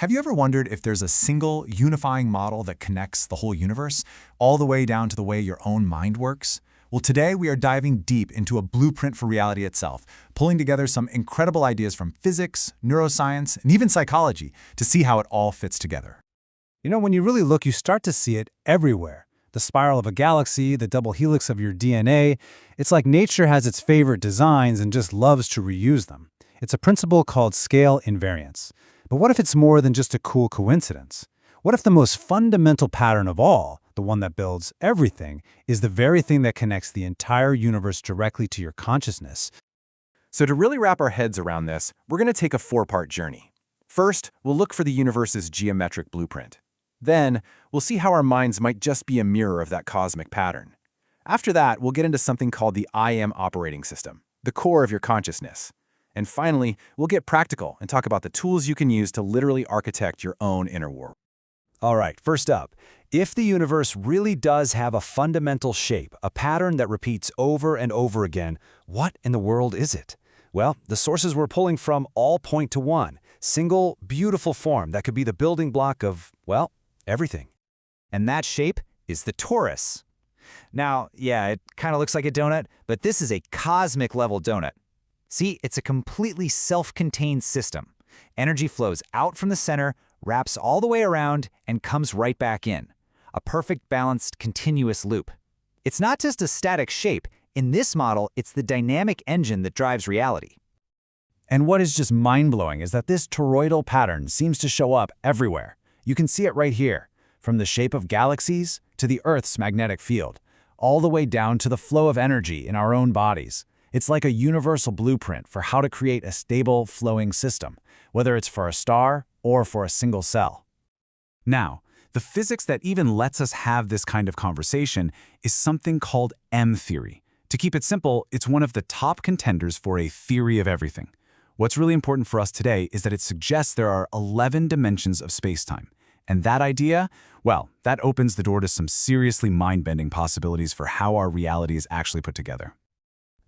Have you ever wondered if there's a single unifying model that connects the whole universe, all the way down to the way your own mind works? Well, today we are diving deep into a blueprint for reality itself, pulling together some incredible ideas from physics, neuroscience, and even psychology to see how it all fits together. When you really look, you start to see it everywhere. The spiral of a galaxy, the double helix of your DNA. It's like nature has its favorite designs and just loves to reuse them. It's a principle called scale invariance. But what if it's more than just a cool coincidence? What if the most fundamental pattern of all, the one that builds everything, is the very thing that connects the entire universe directly to your consciousness? So to really wrap our heads around this, we're going to take a four-part journey. First, we'll look for the universe's geometric blueprint. Then, we'll see how our minds might just be a mirror of that cosmic pattern. After that, we'll get into something called the I Am operating system, the core of your consciousness. And finally, we'll get practical and talk about the tools you can use to literally architect your own inner world. All right, first up, if the universe really does have a fundamental shape, a pattern that repeats over and over again, what in the world is it? Well, the sources we're pulling from all point to one single, beautiful form that could be the building block of, well, everything. And that shape is the torus. Now, yeah, it kind of looks like a donut, but this is a cosmic level donut. See, it's a completely self-contained system. Energy flows out from the center, wraps all the way around, and comes right back in. A perfect balanced, continuous loop. It's not just a static shape. In this model, it's the dynamic engine that drives reality. And what is just mind-blowing is that this toroidal pattern seems to show up everywhere. You can see it right here, from the shape of galaxies to the Earth's magnetic field, all the way down to the flow of energy in our own bodies. It's like a universal blueprint for how to create a stable, flowing system, whether it's for a star or for a single cell. Now, the physics that even lets us have this kind of conversation is something called M-theory. To keep it simple, it's one of the top contenders for a theory of everything. What's really important for us today is that it suggests there are 11 dimensions of space-time. And that idea, well, that opens the door to some seriously mind-bending possibilities for how our reality is actually put together.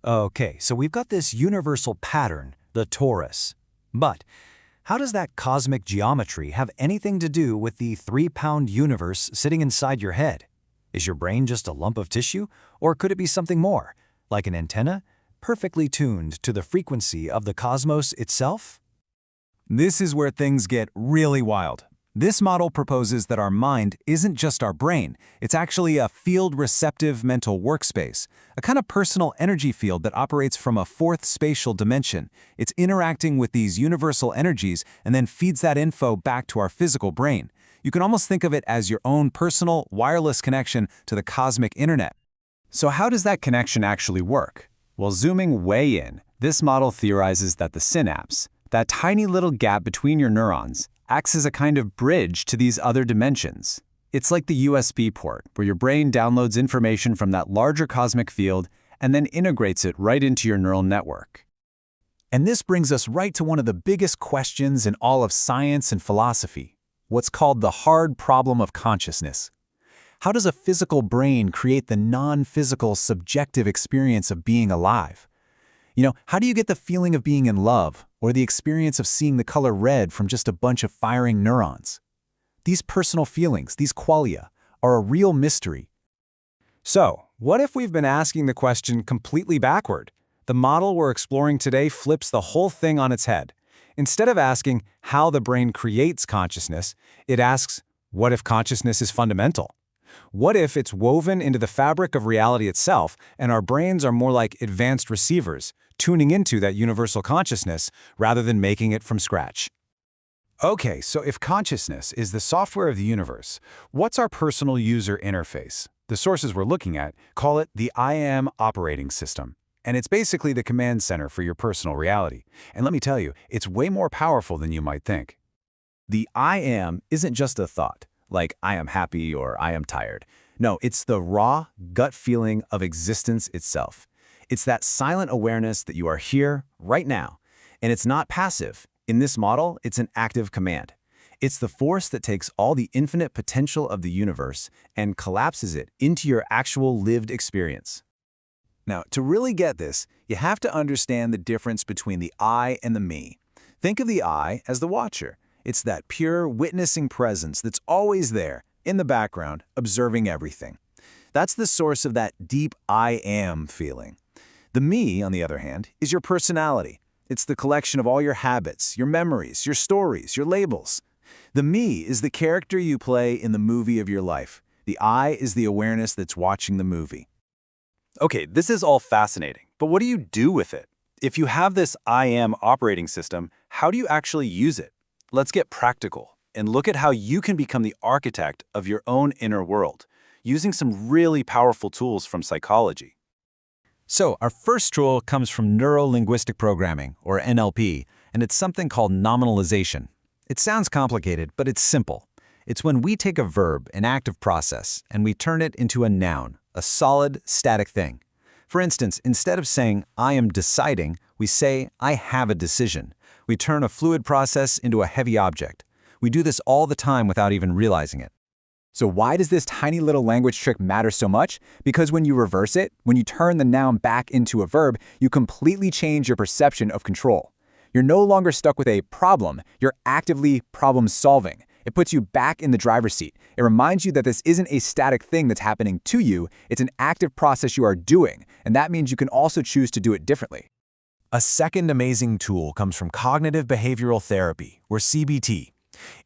Okay, so we've got this universal pattern, the torus. But how does that cosmic geometry have anything to do with the 3-pound universe sitting inside your head? Is your brain just a lump of tissue, or could it be something more, like an antenna, perfectly tuned to the frequency of the cosmos itself? This is where things get really wild. This model proposes that our mind isn't just our brain, it's actually a field-receptive mental workspace, a kind of personal energy field that operates from a fourth spatial dimension. It's interacting with these universal energies and then feeds that info back to our physical brain. You can almost think of it as your own personal, wireless connection to the cosmic internet. So how does that connection actually work? Well, zooming way in, this model theorizes that the synapse, that tiny little gap between your neurons, acts as a kind of bridge to these other dimensions. It's like the USB port, where your brain downloads information from that larger cosmic field and then integrates it right into your neural network. And this brings us right to one of the biggest questions in all of science and philosophy, what's called the hard problem of consciousness. How does a physical brain create the non-physical subjective experience of being alive? How do you get the feeling of being in love or the experience of seeing the color red from just a bunch of firing neurons? These personal feelings, these qualia, are a real mystery. So, what if we've been asking the question completely backward? The model we're exploring today flips the whole thing on its head. Instead of asking how the brain creates consciousness, it asks, what if consciousness is fundamental? What if it's woven into the fabric of reality itself, and our brains are more like advanced receivers, tuning into that universal consciousness rather than making it from scratch? Okay, so if consciousness is the software of the universe, what's our personal user interface? The sources we're looking at call it the I Am operating system. And it's basically the command center for your personal reality. And let me tell you, it's way more powerful than you might think. The I Am isn't just a thought, like I am happy or I am tired. No, it's the raw, gut feeling of existence itself. It's that silent awareness that you are here, right now. And it's not passive. In this model, it's an active command. It's the force that takes all the infinite potential of the universe and collapses it into your actual lived experience. Now, to really get this, you have to understand the difference between the I and the me. Think of the I as the watcher. It's that pure, witnessing presence that's always there, in the background, observing everything. That's the source of that deep I am feeling. The me, on the other hand, is your personality. It's the collection of all your habits, your memories, your stories, your labels. The me is the character you play in the movie of your life. The I is the awareness that's watching the movie. Okay, this is all fascinating, but what do you do with it? If you have this I am operating system, how do you actually use it? Let's get practical and look at how you can become the architect of your own inner world, using some really powerful tools from psychology. So, our first tool comes from neuro-linguistic programming, or NLP, and it's something called nominalization. It sounds complicated, but it's simple. It's when we take a verb, an active process, and we turn it into a noun, a solid, static thing. For instance, instead of saying, I am deciding, we say, I have a decision. We turn a fluid process into a heavy object. We do this all the time without even realizing it. So why does this tiny little language trick matter so much? Because when you reverse it, when you turn the noun back into a verb, you completely change your perception of control. You're no longer stuck with a problem, you're actively problem solving. It puts you back in the driver's seat. It reminds you that this isn't a static thing that's happening to you, it's an active process you are doing, and that means you can also choose to do it differently. A second amazing tool comes from cognitive behavioral therapy, or CBT.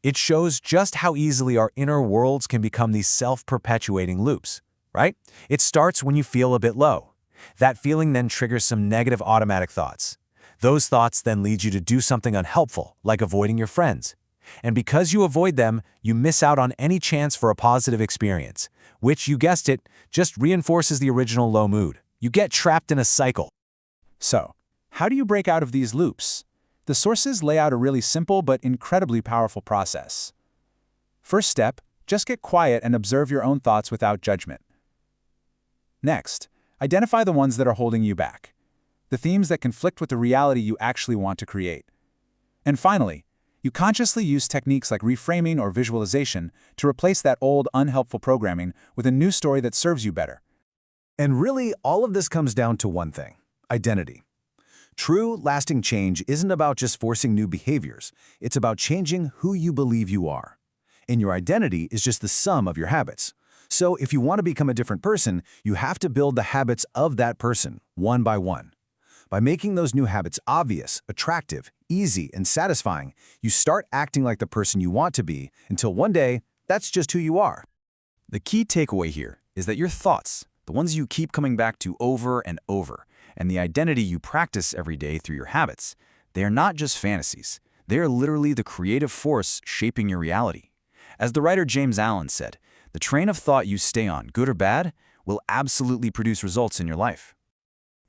It shows just how easily our inner worlds can become these self-perpetuating loops, right? It starts when you feel a bit low. That feeling then triggers some negative automatic thoughts. Those thoughts then lead you to do something unhelpful, like avoiding your friends. And because you avoid them, you miss out on any chance for a positive experience, which, you guessed it, just reinforces the original low mood. You get trapped in a cycle. So, how do you break out of these loops? The sources lay out a really simple but incredibly powerful process. First step, just get quiet and observe your own thoughts without judgment. Next, identify the ones that are holding you back, the themes that conflict with the reality you actually want to create. And finally, you consciously use techniques like reframing or visualization to replace that old, unhelpful programming with a new story that serves you better. And really, all of this comes down to one thing: identity. True, lasting change isn't about just forcing new behaviors. It's about changing who you believe you are. And your identity is just the sum of your habits. So if you want to become a different person, you have to build the habits of that person, one by one. By making those new habits obvious, attractive, easy, and satisfying, you start acting like the person you want to be until one day, that's just who you are. The key takeaway here is that your thoughts, the ones you keep coming back to over and over, and the identity you practice every day through your habits, they are not just fantasies. They are literally the creative force shaping your reality. As the writer James Allen said, the train of thought you stay on, good or bad, will absolutely produce results in your life.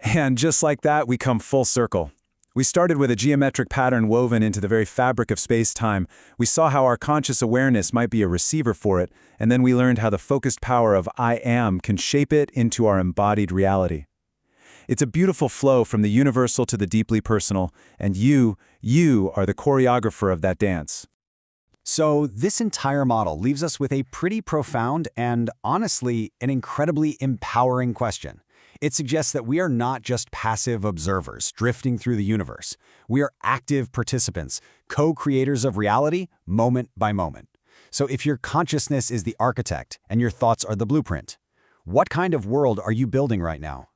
And just like that, we come full circle. We started with a geometric pattern woven into the very fabric of space-time. We saw how our conscious awareness might be a receiver for it, and then we learned how the focused power of I am can shape it into our embodied reality. It's a beautiful flow from the universal to the deeply personal, and you are the choreographer of that dance. So this entire model leaves us with a pretty profound and, honestly, an incredibly empowering question. It suggests that we are not just passive observers drifting through the universe. We are active participants, co-creators of reality, moment by moment. So if your consciousness is the architect and your thoughts are the blueprint, what kind of world are you building right now?